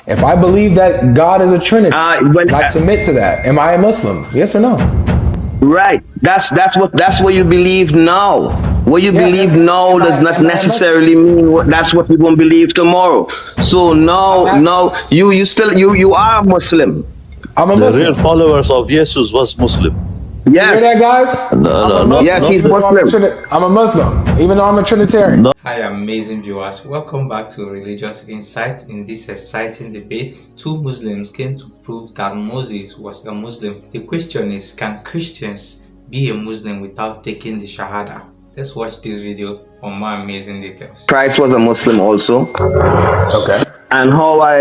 If I believe that God is a Trinity, When and I submit to that, am I a Muslim? Yes or no? Right. That's what you believe now. What you Yeah. believe now does not Am I a Muslim? necessarily mean that's what you're gonna believe tomorrow. So I'm now you still you are a Muslim. I'm a The real Muslim. followers of Jesus was Muslim. You hear Yes. that, guys? No, I'm no, a not, Muslim. Yes, he's not Even though Muslim. I'm a Muslim, even though I'm a Trinitarian. no. Hi, amazing viewers. Welcome back to Religious Insight. In this exciting debate, two Muslims came to prove that Moses was a Muslim. The question is, can Christians be a Muslim without taking the Shahada? Let's watch this video for more amazing details. Christ was a Muslim also. Okay. And how I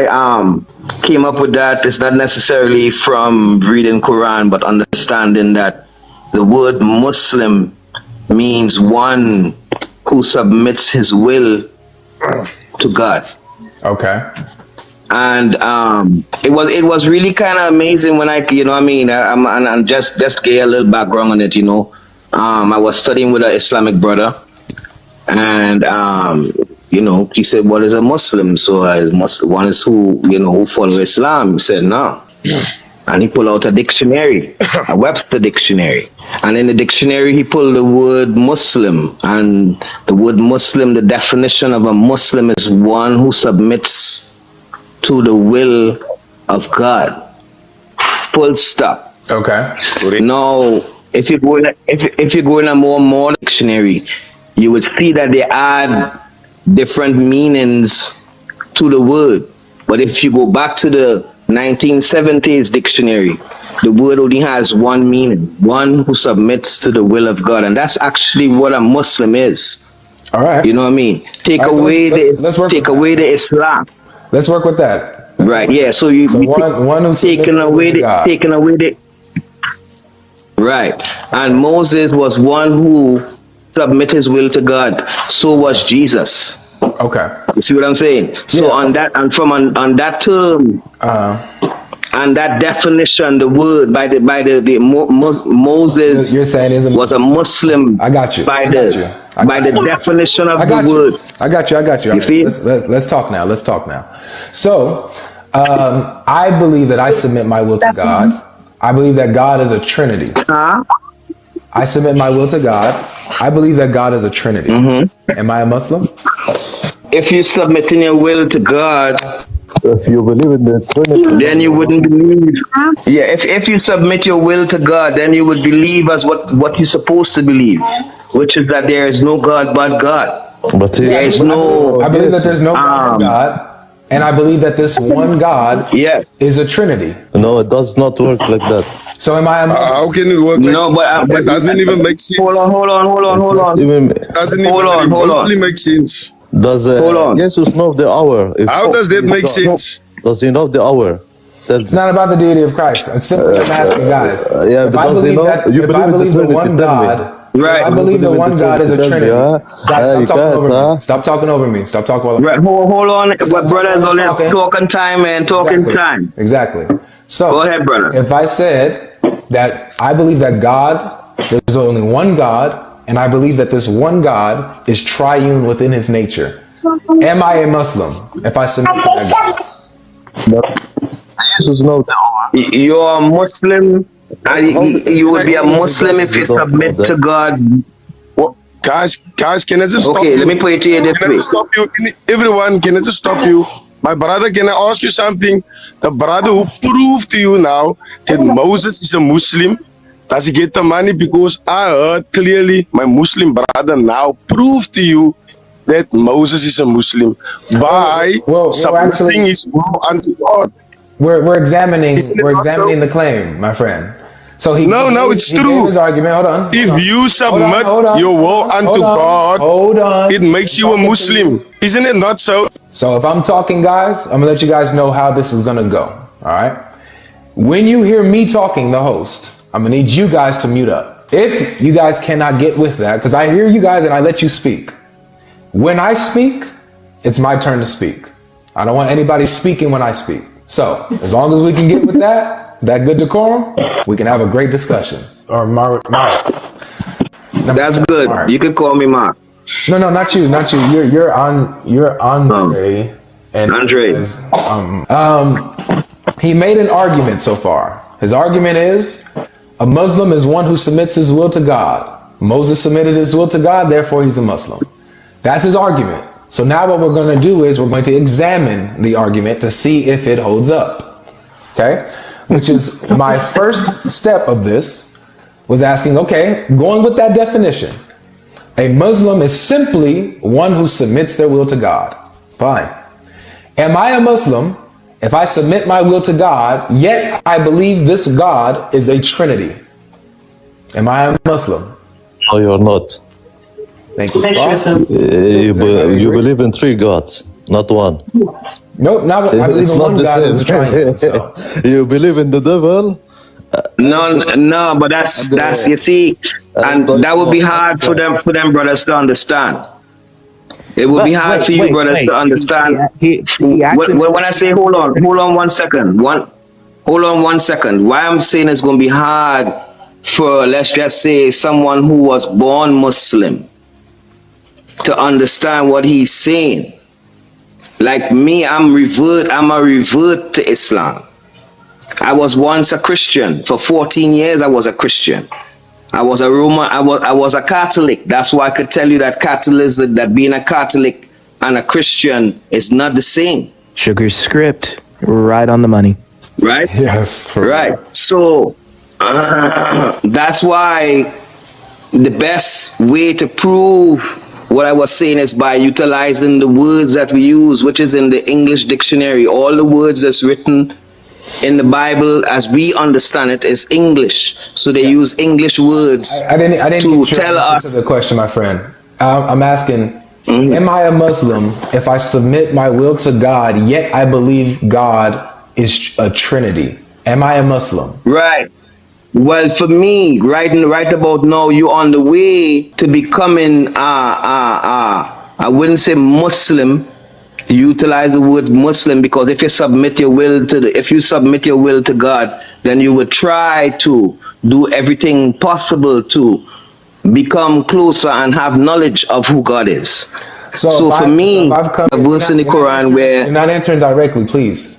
came up with that is not necessarily from reading Quran, but understanding that the word Muslim means one who submits his will to God. Okay. And it was really kind of amazing when I'm just get a little background on it. I was studying with an Islamic brother, and he said, "What is a Muslim?" So one is who follow Islam. He said, "No." And he pulled out a dictionary, a Webster dictionary. And in the dictionary, he pulled the word Muslim. And the word Muslim, the definition of a Muslim is one who submits to the will of God. Full stop. Okay. Now, if you go in a more dictionary, you would see that they add different meanings to the word. But if you go back to the 1970s dictionary, the word only has one meaning: one who submits to the will of God. And that's actually what a Muslim is. All right. You know what I mean? Take All right, so away let's the Islam. Let's work with that. Right. Yeah. So One who taking away the right. And Moses was one who submit his will to God. So was Jesus. Okay. You see what I'm saying? So Yeah. on that term, and that definition, the word Moses You're saying is was a Muslim. I got you. By I got you. by the definition of I got the you. word. I got you. All right, see? let's talk now. Let's talk now. So, I believe that I submit my will to God. I believe that God is a Trinity. I submit my will to God. I believe that God is a Trinity. Am I a Muslim? If you submitting your will to God, If you believe in the Trinity, then you wouldn't believe. Yeah, if you submit your will to God, then you would believe as what you're supposed to believe, which is that there is no God but God. but There is no. I believe that there's no God, and I believe that this one God Yeah. is a Trinity. no, it does not work like that. So am I a Muslim? How can it work like No, but that? Doesn't even make sense. Hold on. Even Doesn't Hold even on. remotely make sense. does Hold on. Jesus know the hour? How does that make sense? Does he know the hour? It's not about the deity of Christ. It's simply I'm asking guys. yeah, if I because believe that, you if I believe in the believe the one Trinity, tell me. God, Right. if I believe the one God is a Trinity. Guys, You stop talking can't, over me. huh? Stop talking over me. Stop talking while I'm Right, hold on. But brothers, only talking. talking time, man. Talking time. Exactly. So Go ahead, brother. if I said that I believe that God, there's only one God, and I believe that this one God is triune within his nature, am I a Muslim if I submit to that God? But Jesus know the hour. You're a Muslim, and you would be a Muslim if you submit to God. Well, guys, can I just stop Okay, you? let me put it to you this Can I way. just stop you? Everyone, can I just stop you? My brother, can I ask you something? The brother who proved to you now that Moses is a Muslim, does he get the money? Because I heard clearly my Muslim brother now proved to you that Moses is a Muslim by well, submitting actually- his will unto God. We're examining Isn't it we're not examining so? the claim, my friend. So No, it's he true. gave his argument. Hold on. If you submit hold on, your will unto God, hold on. it makes you a I'm talking to Muslim. Isn't it not so? So if I'm talking, guys, I'm gonna let you guys know how this is gonna go. All right. When you hear me talking, the host, I'm gonna need you guys to mute up. If you guys cannot get with that, because I hear you guys and I let you speak. When I speak, it's my turn to speak. I don't want anybody speaking when I speak. So as long as we can get with that good decorum, we can have a great discussion. Or Mark. That's good. Mark. You could call me Mark. No, not you. You're Andre. And Andre. he made an argument so far. His argument is a Muslim is one who submits his will to God. Moses submitted his will to God, therefore he's a Muslim. That's his argument. So now what we're going to do is we're going to examine the argument to see if it holds up. Okay? Which is my first step of this was asking, okay, going with that definition, a Muslim is simply one who submits their will to God. Fine. Am I a Muslim if I submit my will to God, yet I believe this God is a Trinity? Am I a Muslim? No, you're not. Thank you, Scott. You believe in 3 gods, not one. Nope, not I believe It's in not one the God same. is a triune. So. You believe in the devil? No, but that's you see, and that would be hard for them brothers to understand. It would be hard for you brothers to understand. When I say hold on 1 second, hold on 1 second. Why I'm saying it's going to be hard for, let's just say, someone who was born Muslim to understand what he's saying. Like me, I'm a revert to Islam. I was once a Christian. For 14 years, I was a Christian. I was a Roman. I was a Catholic. That's why I could tell you that Catholicism, that being a Catholic and a Christian is not the same. Sugar's script, right on the money. Right? Yes. Right. So that's why the best way to prove what I was saying is by utilizing the words that we use, which is in the English dictionary. All the words that's written in the Bible, as we understand it, is English. So they use English words I didn't to get tell your answer us. to the question, my friend. I'm asking, am I a Muslim if I submit my will to God, yet I believe God is a Trinity? Am I a Muslim? Right. Well, for me, right about now, you're on the way to becoming I wouldn't say Muslim. Utilize the word Muslim, because if you submit your will to God, then you would try to do everything possible to become closer and have knowledge of who God is. So for me, a verse in the Quran where you're not answering directly, please.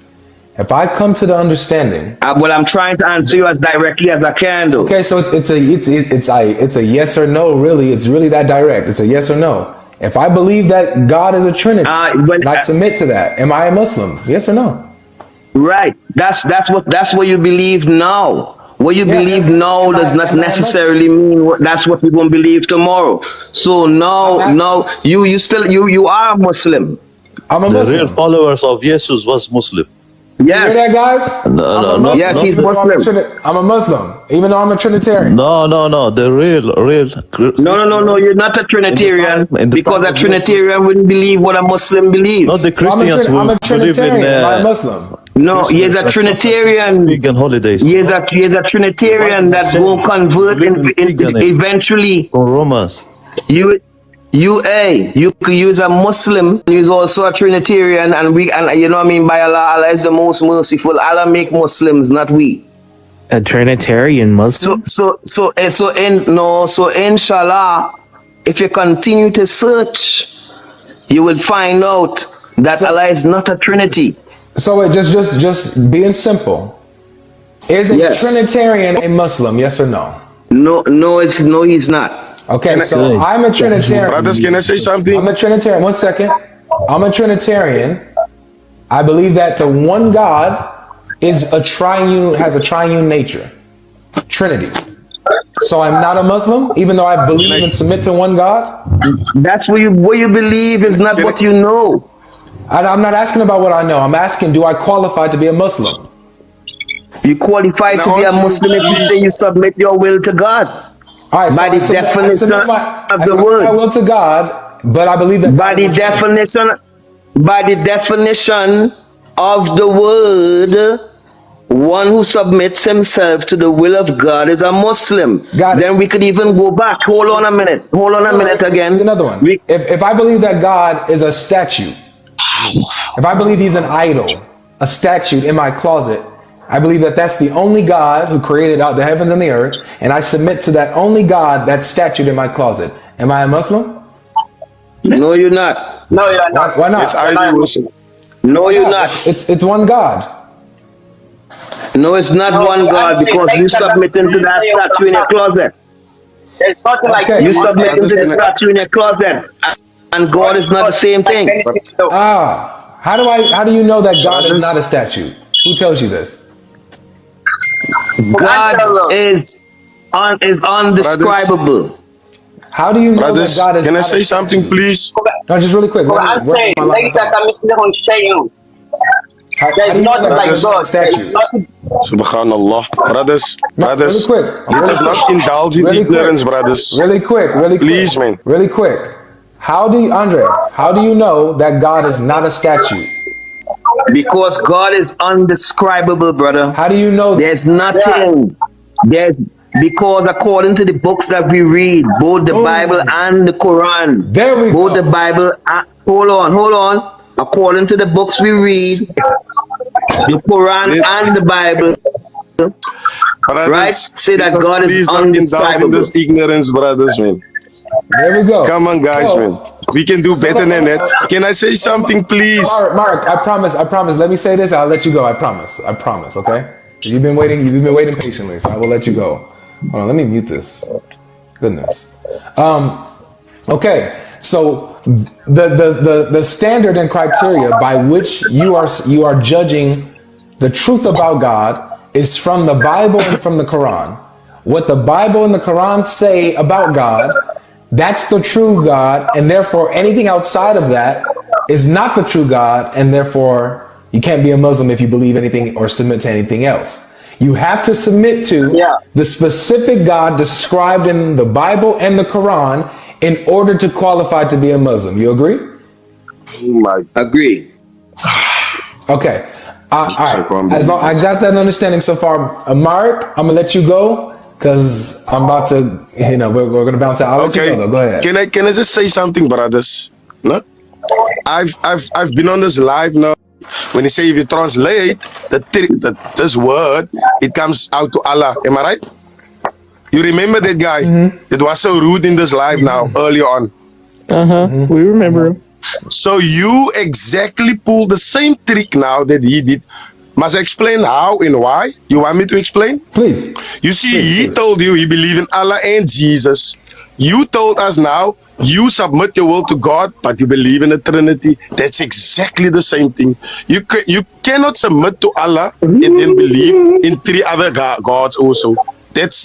If I come to the understanding, well, I'm trying to answer you as directly as I can do. okay, so it's a yes or no. Really, it's really that direct. It's a yes or no. If I believe that God is a Trinity, and I submit to that, am I a Muslim? Yes or no? Right. That's what you believe now. What you believe now does not necessarily mean that's what you're gonna believe tomorrow. So now you are a Muslim. I'm a The Muslim. real followers of Jesus was Muslim. Yes. You hear that, guys? No, Yes, he's Muslim. I'm a Muslim, even though I'm a Trinitarian. No. The real. No. You're not a Trinitarian, because a Trinitarian wouldn't believe what a Muslim believes. Not the Christians I'm a who believe in Trinitarian. Am I a Muslim? No, he's a Trinitarian. vegan holidays. He's a Trinitarian that's going to convert eventually. Romans. You could use a Muslim, he's also a Trinitarian, and you know what I mean, by Allah is the most merciful. Allah make Muslims, not we. A Trinitarian Muslim? So inshallah, if you continue to search, you will find out that Allah is not a Trinity. So it just being simple. Is a Trinitarian a Muslim? Yes or no? No, he's not. Okay, so I'm a Trinitarian. Brothers, can I say something? I'm a Trinitarian. 1 second. I'm a Trinitarian. I believe that the one God has a triune nature. Trinity. So I'm not a Muslim, even though I believe and submit to one God? That's what you believe is not what you know. I'm not asking about what I know. I'm asking, do I qualify to be a Muslim? You qualify to be a Muslim if you say you submit your will to God. All right, by the definition of the word. I will to God, but I believe that by the definition of the word, one who submits himself to the will of God is a Muslim. Then we could even go back. Hold on a minute again. Here's another one. If I believe that God is a statue, if I believe he's an idol, a statue in my closet, I believe that that's the only God who created out the heavens and the earth, and I submit to that only God that's statued in my closet. Am I a Muslim? No, you're not. Why not? It's idol worship. No, you're Yeah, not. it's one God. No, it's not one God because you submitting to that statue in your closet. There's nothing like Okay. You him on submitting to the Brothers, statue in your closet, and God is not the same like thing. anything, though. How do you know that God is Brothers. not a statue? Who tells you this? God is undescribable. How do you know brothers, that God is can I not say a something, statue? please? No, just really quick. Let me I'm work saying, my line of ladies and thought. gentlemen, Shayu. How There's do you know nothing that God like is not a God. There's statue? nothing. Subhanallah. Brothers, No, really brothers, quick. let Really us not quick. indulge in Really ignorance, quick. brothers. Really quick. Really quick. Please, man. Really quick. How do you, Andre? How do you know that God is not a statue? Because God is undescribable, brother. How do you know? There's nothing. There's because according to the books that we read, both the Bible and the Quran, There we both go. the Bible. Hold on. According to the books we read, the Quran and the Bible, Brothers, right, say let that us God is please not indulge in undescribable. this ignorance, brothers, man. There we go. Come on, guys, So- man. We can do better than that. Can I say something, please? Mark, I promise. Let me say this. I'll let you go. I promise. Okay. You've been waiting patiently, so I will let you go. Hold on. Let me mute this. Goodness. Okay. So the standard and criteria by which you are judging the truth about God is from the Bible and from the Quran. What the Bible and the Quran say about God, that's the true God, and therefore anything outside of that is not the true God, and therefore you can't be a Muslim if you believe anything or submit to anything else. You have to submit to the specific God described in the Bible and the Quran in order to qualify to be a Muslim. You agree? Oh my. Agree. Okay. All right. As long I got that understanding so far, Mark, I'm gonna let you go because I'm about to, we're gonna bounce out. I'll let you go, though. Go ahead. Can I just say something, brothers? No? I've been on this live now. When you say if you translate this word, it comes out to Allah. Am I right? You remember that guy that was so rude in this live now earlier on? We remember him. So you exactly pull the same trick now that he did. Must I explain how and why? You want me to explain? Please. You see, Please. he told you he believed in Allah and Jesus. You told us now you submit your will to God, but you believe in the Trinity. That's exactly the same thing. You cannot submit to Allah and then believe in three other gods also. That's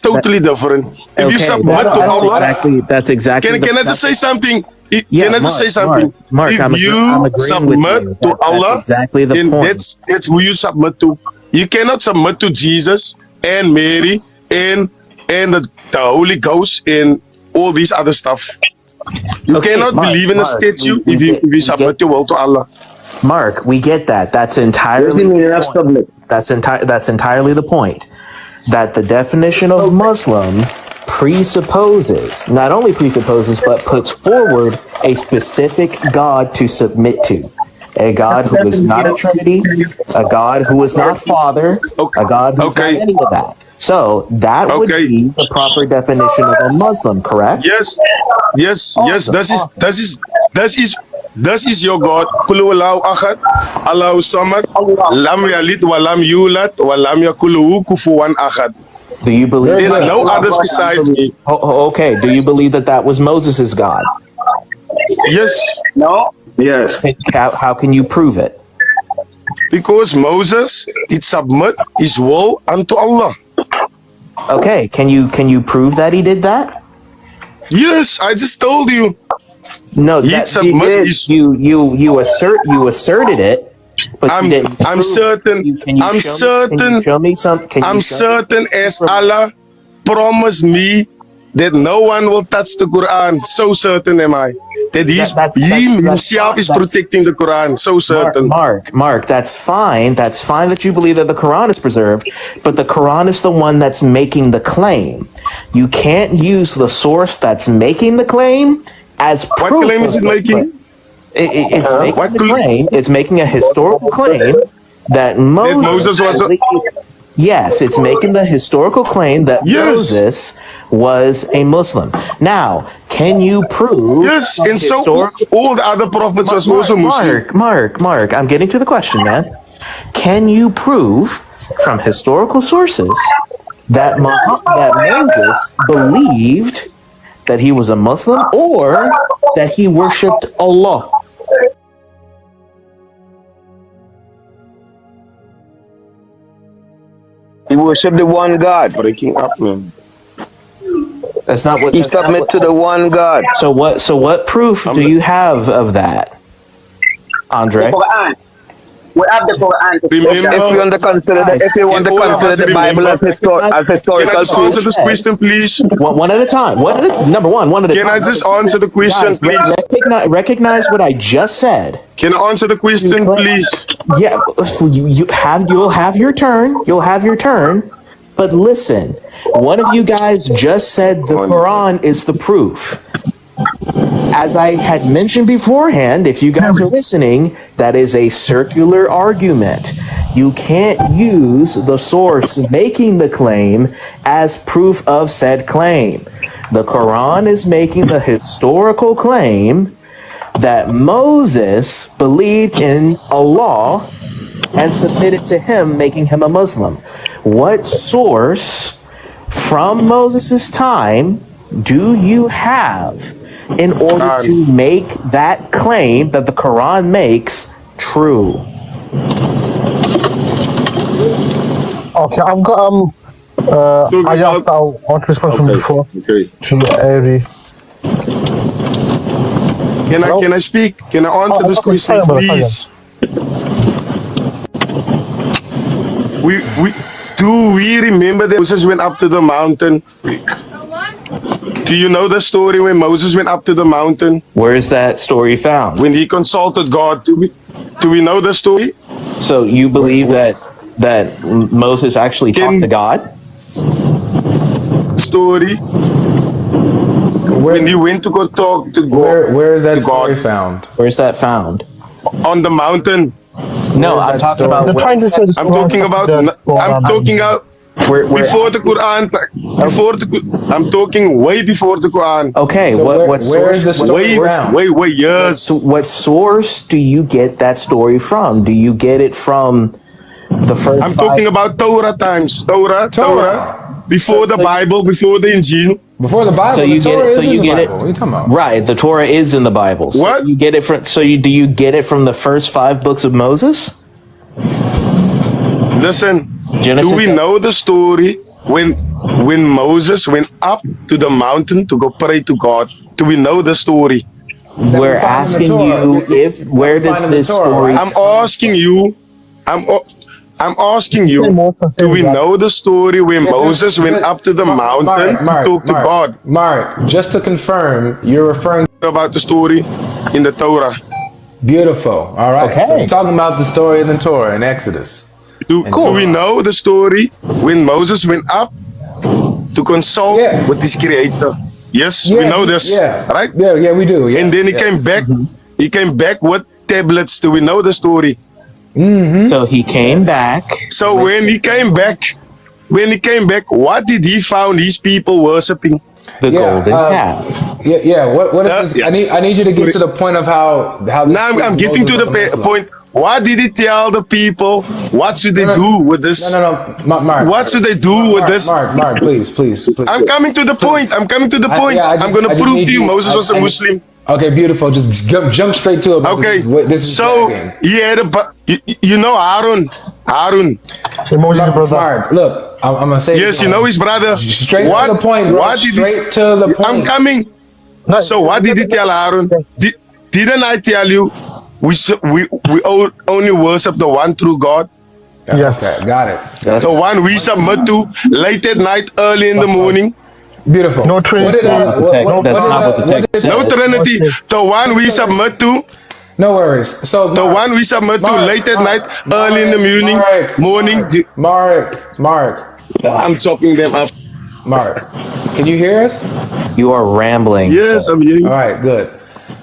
totally different. If you submit to Allah, That's exactly. can I just say something? Yeah, Can I just say something? Mark, if I'm you agreeing with submit you. to That's Allah, exactly the then point. that's who you submit to. You cannot submit to Jesus and Mary and the Holy Ghost and all these other stuff. You cannot believe in a statue if you submit your will to Allah. Mark, we get that. That's entirely. That's entirely the point. That the definition of Muslim not only presupposes, but puts forward a specific God to submit to. A God who is not a Trinity, a God who is not Father, a God who is not any of that. So that would be the proper definition of a Muslim, correct? Yes. That is your God. Qul huwallahu ahad, Allahu samad, lam yalid wa lam yulad wa lam yakul lahu kufuwan ahad. Do you believe there's no others besides me? Okay. Do you believe that was Moses' God? Yes. No. Yes. How can you prove it? Because Moses did submit his will unto Allah. Okay. Can you prove that he did that? Yes, I just told you. No, he submit his. You asserted it. But I'm certain. I'm certain. Can you show me something? I'm certain as Allah promised me that no one will touch the Quran. So certain am I that he himself is protecting the Quran. So certain. Mark, that's fine. That's fine that you believe that the Quran is preserved, but the Quran is the one that's making the claim. You can't use the source that's making the claim as proof. What claim is it making? It's making the claim. It's making a historical claim that Moses Yes, it's making the historical claim that Yes. Moses was a Muslim. Now, can you prove? Yes, from and so historical- all the other prophets was also Muslim. Mark, I'm getting to the question, man. Can you prove from historical sources that that Moses believed that he was a Muslim or that he worshipped Allah? He worshiped the one God. Breaking up, man. That's not what He that's not submit what- to the one God. So what proof do you have of that, Andre? Quran. We have the Quran. to Remember- prove that. If you want to consider all of us the Bible as remember- as Can I historical just proof, answer this question, please? One at a time. Number one at a Can time. I just answer the question, Guys, please? recognize what I just said. Can I answer the question, please? Yeah, you'll have your turn. You'll have your turn. But listen, one of you guys just said the Quran is the proof. As I had mentioned beforehand, if you guys are listening, that is a circular argument. You can't use the source making the claim as proof of said claim. The Quran is making the historical claim that Moses believed in Allah and submitted to him, making him a Muslim. What source from Moses' time do you have in order to make that claim that the Quran makes true? Okay, I've got I asked I want to respond from before Okay. to Avery. Can I speak? Can I answer this question, please? We remember that Moses went up to the mountain. Do you know the story when Moses went up to the mountain? Where is that story found? When he consulted God. Do we know the story? So you believe that Moses actually talked to God? Story. When he went to go talk to God. Where is that to story God found? Where's that found? on the mountain. No, Where's I'm that talking story? about. They're trying to say this I'm talking about. I'm talking out before the Quran. I'm talking way before the Quran. Okay, So what where is source? the story found? Way years. So what source do you get that story from? Do you get it from the first? I'm talking about Torah times. Torah. Before the Bible, before the Injil. Before the Bible, So you the get Torah it. So is in you the get Bible. it. What are you talking about? Right, the Torah is in the Bible. So What? you get it from? So do you get it from the first 5 books of Moses? Listen, Genesis. do we know the story when Moses went up to the mountain to go pray to God? Do we know the story? We're find in the asking Torah. you if where does find in the this Torah, story? right? I'm asking you. I'm asking you. Do we know the story when Moses went up to the mountain to talk to God? Mark, just to confirm, you're referring About the story in the Torah. beautiful. All right. So Okay. he's talking about the story in the Torah in Exodus. Do we know the story when Moses went up to consult Yeah. with his creator? Yes, we know this. Yeah. Right? Yeah, we do. Yes, And then he yes. came back. He came back with tablets. Do we know the story? So he came back. So when he came back, what did he found his people worshiping? The golden calf. Yeah. What is this? Yeah. I need you to get to the point of how. Now I'm getting to the point. What did he tell the people? What should they do with this? No, Mark. What should they do with this? Mark, please. I'm coming to the point. I'm coming to the point. I'm going to prove to you Moses was a Muslim. Okay, beautiful. Just jump straight to it. Okay. This is So dragging. he had you know Aaron. Moses' brother. Mark, look, I'm gonna say. Yes, you know his brother. Straight to the point, bro. What did Straight to the point. I'm coming. No, So what did he tell Aaron? Didn't I tell you we only worship the one true God? Yes. Okay, got it. The one we submit to late at night, early in the morning. Beautiful. No Trinity. That's not what the text says. No Trinity. The one we submit to. No worries. So The one we submit to late at night, early in the morning. Mark. I'm chopping them up. Mark, can you hear us? You are rambling. Yes, I'm hearing. All right, good.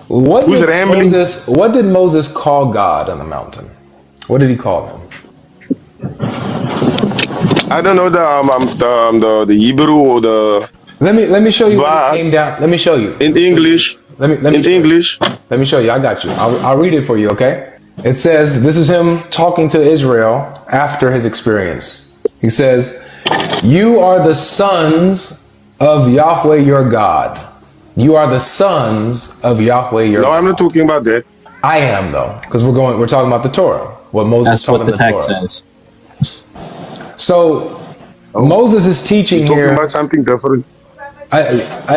Who's rambling? What did Moses call God on the mountain? What did he call him? I don't know the Hebrew or the Let me show you what but it came down. Let me show you. in English. Let me In show you. English. Let me show you. I got you. I'll read it for you, okay? It says, this is him talking to Israel after his experience. He says, you are the sons of Yahweh your God. You are the sons of Yahweh your No, God. I'm not talking about that. I am though, because we're talking about the Torah. What Moses That's taught what in the the text Torah. says. So Moses is teaching You're talking here. about something different. I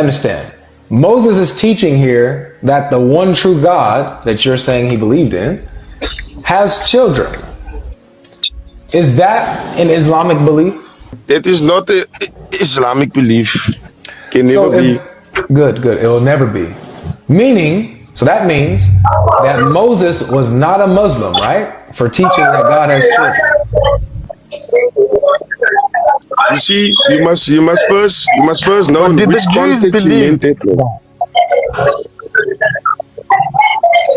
understand. Moses is teaching here that the one true God that you're saying he believed in has children. Is that an Islamic belief? It is not a Islamic belief. Can So never be. good. It will never be. Meaning, so that means that Moses was not a Muslim, right? For teaching that God has children. You see, you must first know But in did which the Jews context he believe? meant it.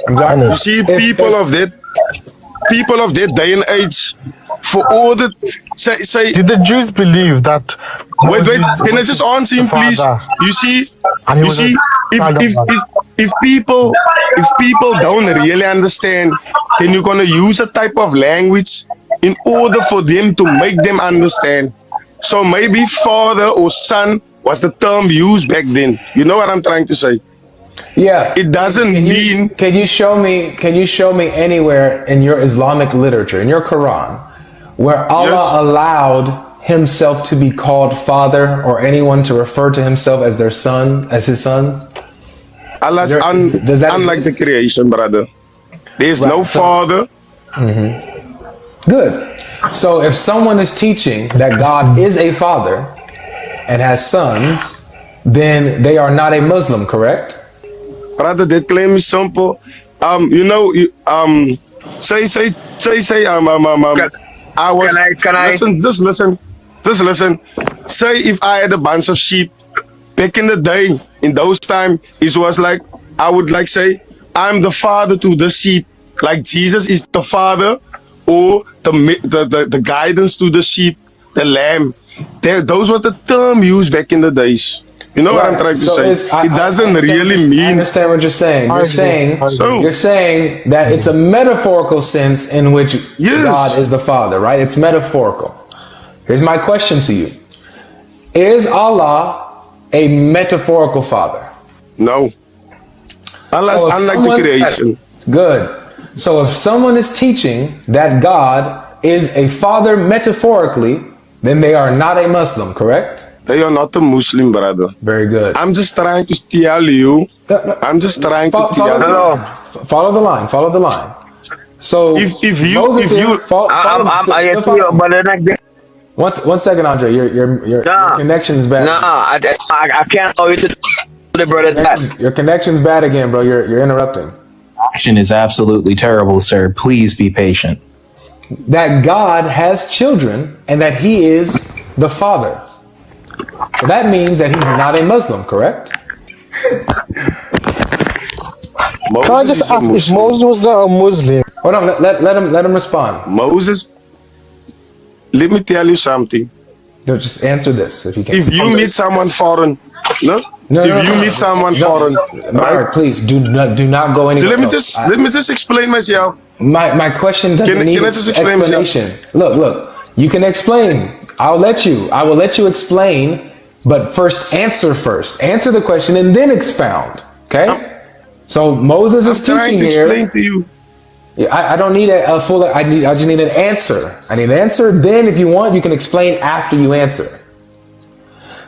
I'm sorry. You see, If- people of that day and age, for all the say Did the Jews believe that? wait, Moses can I was just the answer him, please? father You see, and he you was a see, if child of if God? if if people don't really understand, then you're gonna use a type of language in order for them to make them understand. So maybe father or son was the term used back then. You know what I'm trying to say? Yeah. It doesn't mean Can you show me anywhere in your Islamic literature, in your Quran, where Allah Yes. allowed himself to be called father or anyone to refer to himself as their son, as his sons? Allah's Does that unlike the exist? creation, brother. There's no Right, so- father. Good. So if someone is teaching that God is a father and has sons, then they are not a Muslim, correct? Brother, that claim is simple. Say, I was, Can I? just listen. Say if I had a bunch of sheep back in the day, in those time, it was like, I would like say, I'm the father to the sheep, like Jesus is the father, or the guidance to the sheep, the lamb. Those was the term used back in the days. You know what I'm trying to say? It doesn't really I mean. understand what you're saying. I agree. So- You're saying that it's a metaphorical sense in which Yes. God is the Father, right? It's metaphorical. Here's my question to you: is Allah a metaphorical Father? No. Allah's So if unlike the someone- creation. Good. So if someone is teaching that God is a Father metaphorically, then they are not a Muslim, correct? They are not a Muslim, brother. Very good. I'm just trying to tell you. I'm just trying to tell you. Follow the line. Follow the line. So If you- Moses if here, you- I see you, but then again, one second, Andre. Your connection's bad. I can't allow you to the brother that. Your connection's bad again, bro. You're interrupting. Action is absolutely terrible, sir. Please be patient. That God has children and that He is the Father. So that means that He's not a Muslim, correct? Can I just ask if Moses was not a Muslim? Hold on. Let him respond. Moses, let me tell you something. No, just answer this if you can. If you meet someone foreign, no? No, if no, you no, meet someone foreign, Mark, please do not go anywhere. So else. let me just explain myself. My question doesn't need can I just explain myself? explanation. Look, you can explain. I will let you explain, but first. Answer the question and then expound. Okay? So Moses is I'm trying teaching to here. explain to you. I don't need a full. I just need an answer. I need an answer. Then, if you want, you can explain after you answer.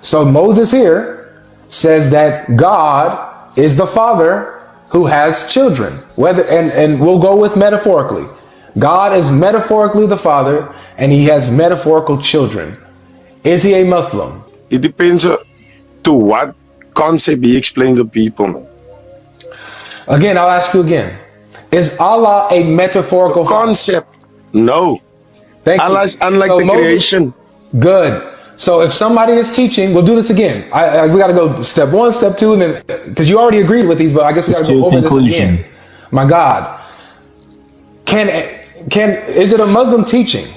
So Moses here says that God is the Father who has children. And we'll go with metaphorically. God is metaphorically the Father, and He has metaphorical children. Is He a Muslim? It depends to what concept he explains to people, man. Again, I'll ask you again. Is Allah a metaphorical Father? Concept, no. Thank you. Allah is unlike So the Moses- creation. Good. So if somebody is teaching, we'll do this again. We got to go step 1, step 2, and then because you already agreed with these, but I guess we got to go over this again. My God, is it a Muslim teaching?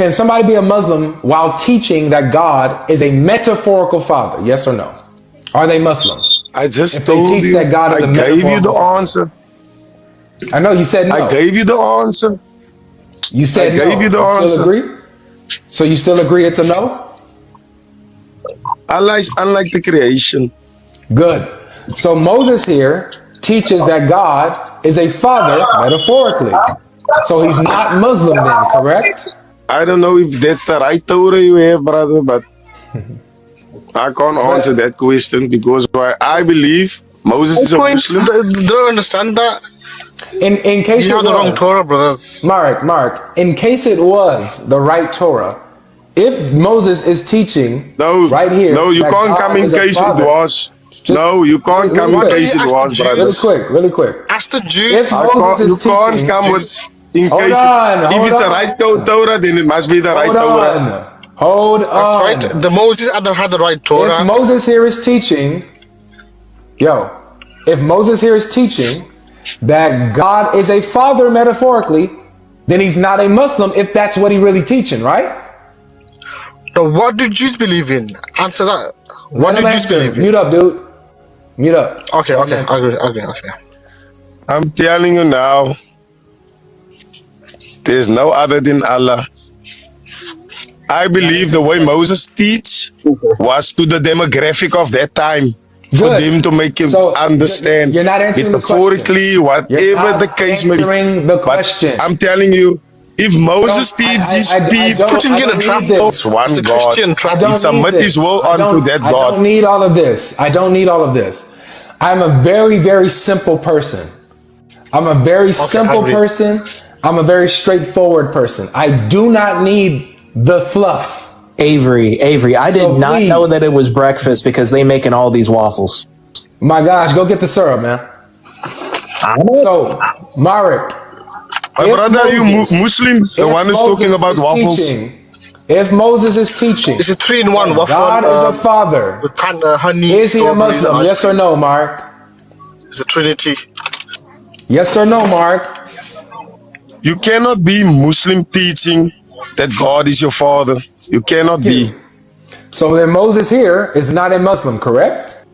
Can somebody be a Muslim while teaching that God is a metaphorical father? Yes or no? Are they Muslim? I just If they told teach you. that God is I a gave you the metaphorical father. answer. I know you said no. I gave you the answer. You said I gave no. you the You answer. still agree? So you still agree it's a no? Allah is unlike the creation. Good. So Moses here teaches that God is a father metaphorically. So he's not Muslim then, correct? I don't know if that's the right Torah you have, brother, but I can't answer that question because I believe Moses is a Muslim. They don't understand that. In case You it have the wrong was, Torah, brothers. Mark, in case it was the right Torah, if Moses is teaching right here, No, you that can't God come in is a case father, it was. just No, you can't come in Why don't case you it ask the was, Jews? brothers. really quick. Ask the Jews. If Moses You is can't teaching, come with in hold case on, if it's the right Torah, then it must be the right Torah. hold That's right. on. The Moses had the right If Torah. Moses here is teaching, if Moses here is teaching that God is a father metaphorically, then he's not a Muslim if that's what he really teaching, right? Now, what do Jews believe in? Answer that. What do Jews believe in? Mute up, dude. Mute up. Okay, I agree. I'm telling you now, there's no other than Allah. I believe the way Moses teach was to the demographic of that time. For them to make him understand You're not answering metaphorically, whatever the case may be. But I'm telling you, if Moses teaches his people, putting you in a trap. it's one It's a God. Christian trap. He submit his will unto that I God. don't need all of this. I'm a very, very simple person. I'm a very simple person. I'm a very straightforward person. I do not need the fluff. Avery, I did not know that it was breakfast because they making all these waffles. My gosh, go get the syrup, man. So, Marek, My brother, you Muslim, the one who's talking about waffles. If Moses is teaching, it's a 3-in-1 waffle. God is a father. With honey. Is he a Muslim? Yes or no, Mark? It's a Trinity. Yes or no, Mark? You cannot be Muslim teaching that God is your father. You cannot be. So then Moses here is not a Muslim, correct?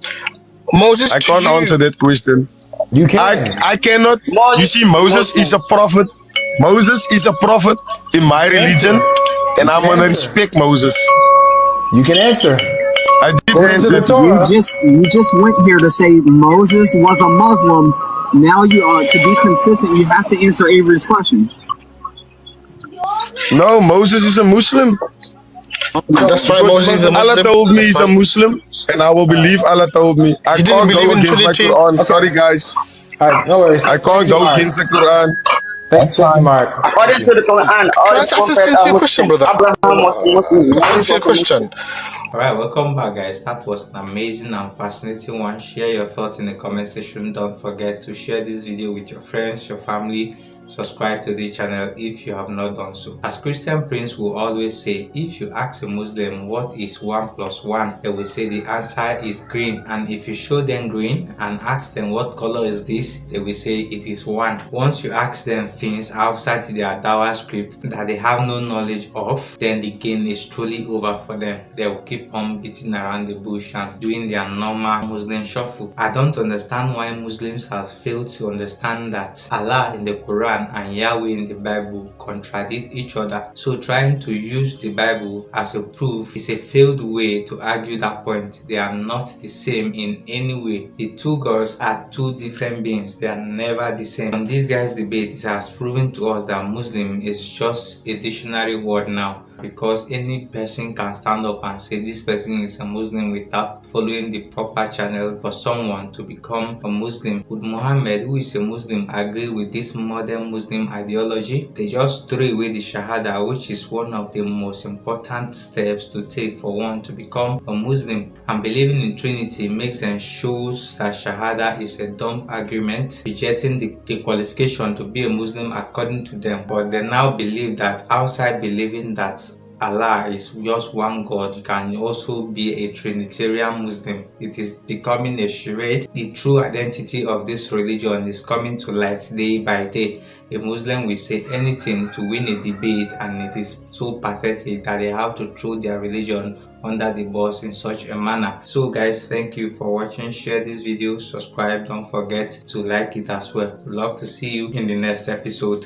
Moses, I can't answer that question. You can. I cannot. You see, Moses is a prophet. Moses is a prophet in my religion, and I'm gonna respect Moses. You can answer. I did answer. You just went here to say Moses was a Muslim. Now you are to be consistent. You have to answer Avery's question. No, Moses is a Muslim. That's right. Moses is a Muslim. Allah told me he's a Muslim, and I will believe Allah told me. I can't go against my Quran. Okay. Sorry, guys. All right, no worries. I can't go against the Quran. Thanks, Mark. According to the Quran, can I ask a sincere question, brother? Abraham was Muslim. Sincere question. Alright, welcome back, guys. That was an amazing and fascinating one. Share your thoughts in the comment section. Don't forget to share this video with your friends, your family. Subscribe to the channel if you have not done so. As Christian Prince will always say, if you ask a Muslim what is 1 + 1, they will say the answer is green. And if you show them green and ask them what color is this, they will say it is 1. Once you ask them things outside their Dawa script that they have no knowledge of, then the game is truly over for them. They will keep on beating around the bush and doing their normal Muslim shuffle. I don't understand why Muslims have failed to understand that Allah in the Quran and Yahweh in the Bible contradict each other. So trying to use the Bible as a proof is a failed way to argue that point. They are not the same in any way. The two gods are two different beings. They are never the same. On this guy's debate, it has proven to us that Muslim is just a dictionary word now, because any person can stand up and say this person is a Muslim without following the proper channel for someone to become a Muslim. Would Muhammad, who is a Muslim, agree with this modern Muslim ideology? They just threw away the Shahada, which is one of the most important steps to take for one to become a Muslim. And believing in Trinity makes them shows that Shahada is a dumb argument, rejecting the qualification to be a Muslim according to them. But they now believe that outside believing that Allah is just one God, you can also be a Trinitarian Muslim. It is becoming a charade. The true identity of this religion is coming to light day by day. A Muslim will say anything to win a debate, and it is so pathetic that they have to throw their religion under the bus in such a manner. So guys, thank you for watching. Share this video, subscribe, don't forget to like it as well. Love to see you in the next episode.